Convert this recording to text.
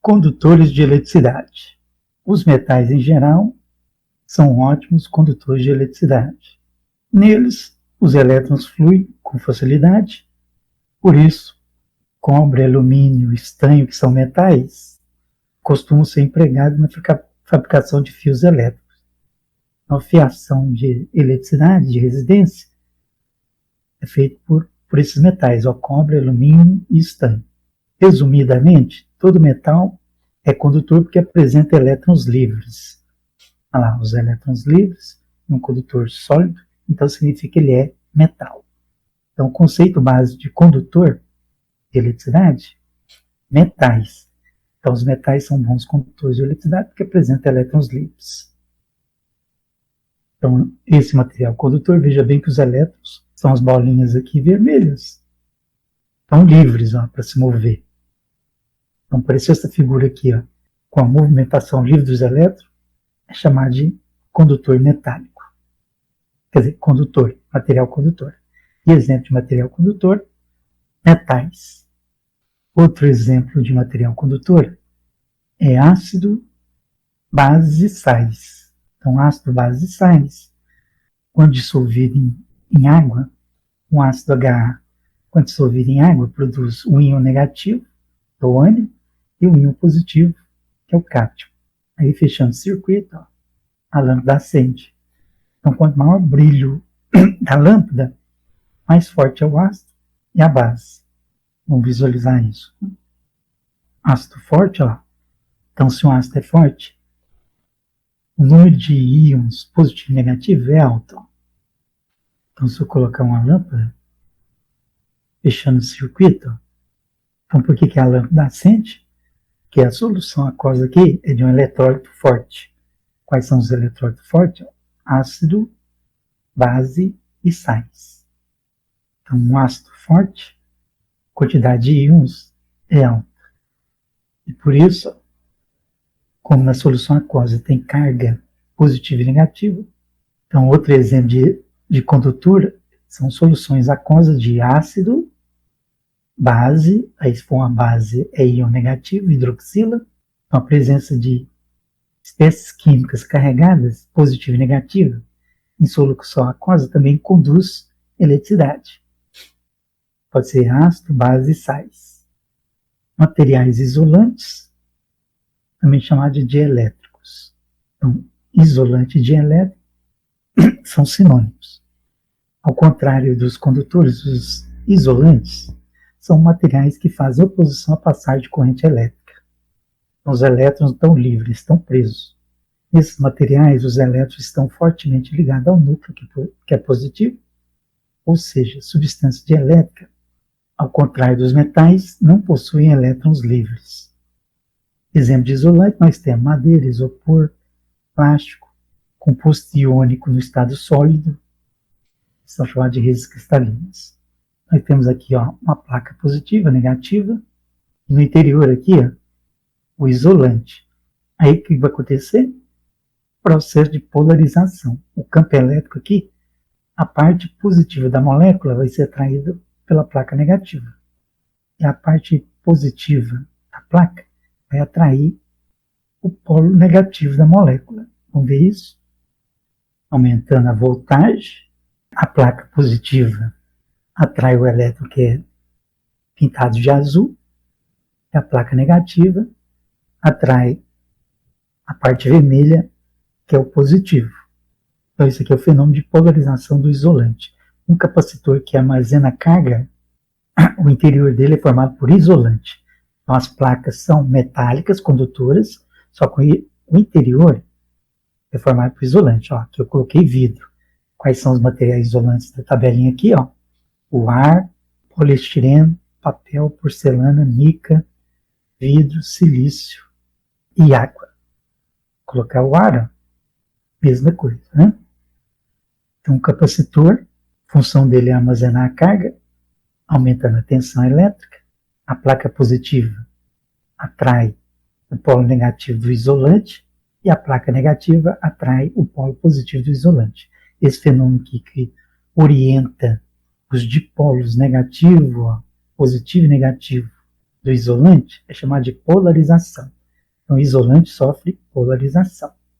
Condutores de eletricidade. Os metais em geral são ótimos condutores de eletricidade. Neles, os elétrons fluem com facilidade, por isso, cobre, alumínio, estanho, que são metais, costumam ser empregados na fabricação de fios elétricos. A fiação de eletricidade, de residência, é feita por esses metais, o cobre, alumínio e estanho. Resumidamente, todo metal é condutor porque apresenta elétrons livres. Olha lá, os elétrons livres, um condutor sólido, então significa que ele é metal. Então, o conceito básico de condutor de eletricidade, metais. Então, os metais são bons condutores de eletricidade porque apresentam elétrons livres. Então, esse material condutor, veja bem que os elétrons são as bolinhas aqui vermelhas. Estão livres para se mover. Então, apareceu essa figura aqui, ó, com a movimentação livre dos elétrons, é chamada de condutor metálico. Quer dizer, condutor, material condutor. E exemplo de material condutor, metais. Outro exemplo de material condutor é ácido, base e sais. Então, ácido, base e sais, quando dissolvido em água, um ácido HA, quando dissolvido em água, produz um íon negativo, que é o ânion, e um íon positivo, que é o cátion. Aí, fechando o circuito, ó, a lâmpada acende. Então, quanto maior o brilho da lâmpada, mais forte é o ácido e a base. Vamos visualizar isso. Ácido forte, ó. Então, se o ácido é forte, o número de íons positivo e negativo é alto. Ó. Então, se eu colocar uma lâmpada, fechando o circuito, ó, então por que a lâmpada acende? Porque a solução aquosa aqui é de um eletrólito forte. Quais são os eletrólitos fortes? Ácido, base e sais. Então, um ácido forte, quantidade de íons é alta. E por isso, como na solução aquosa tem carga positiva e negativa, então outro exemplo de condutor são soluções aquosas de ácido, base, aí se for uma base é íon negativo, hidroxila, então a presença de espécies químicas carregadas, positiva e negativa, em solução aquosa também conduz eletricidade. Pode ser ácido, base e sais. Materiais isolantes, também chamados de dielétricos. Então, isolante e dielétrico são sinônimos. Ao contrário dos condutores, os isolantes são materiais que fazem oposição à passagem de corrente elétrica. Então, os elétrons estão livres, estão presos. Nesses materiais, os elétrons estão fortemente ligados ao núcleo, que é positivo, ou seja, substância dielétrica, ao contrário dos metais, não possuem elétrons livres. Exemplo de isolante, nós temos madeira, isopor, plástico, composto iônico no estado sólido, que são chamados de redes cristalinas. Nós temos aqui ó, uma placa positiva, negativa, e no interior aqui ó, o isolante. Aí o que vai acontecer? Processo de polarização. O campo elétrico aqui, a parte positiva da molécula vai ser atraída pela placa negativa. E a parte positiva da placa vai atrair o polo negativo da molécula. Vamos ver isso? Aumentando a voltagem, a placa positiva atrai o elétron que é pintado de azul, e a placa negativa atrai a parte vermelha, que é o positivo. Então, isso aqui é o fenômeno de polarização do isolante. Um capacitor que armazena carga, o interior dele é formado por isolante. Então, as placas são metálicas, condutoras, só que o interior é formado por isolante. Ó, aqui eu coloquei vidro. Quais são os materiais isolantes da tabelinha aqui? Ó? O ar, poliestireno, papel, porcelana, mica, vidro, silício e água. Colocar o ar, ó, mesma coisa, né? Então, o capacitor, a função dele é armazenar a carga, aumentando a tensão elétrica. A placa positiva atrai o polo negativo do isolante e a placa negativa atrai o polo positivo do isolante. Esse fenômeno aqui que orienta os dipolos negativo, ó, positivo e negativo, do isolante é chamada de polarização. Então, o isolante sofre polarização.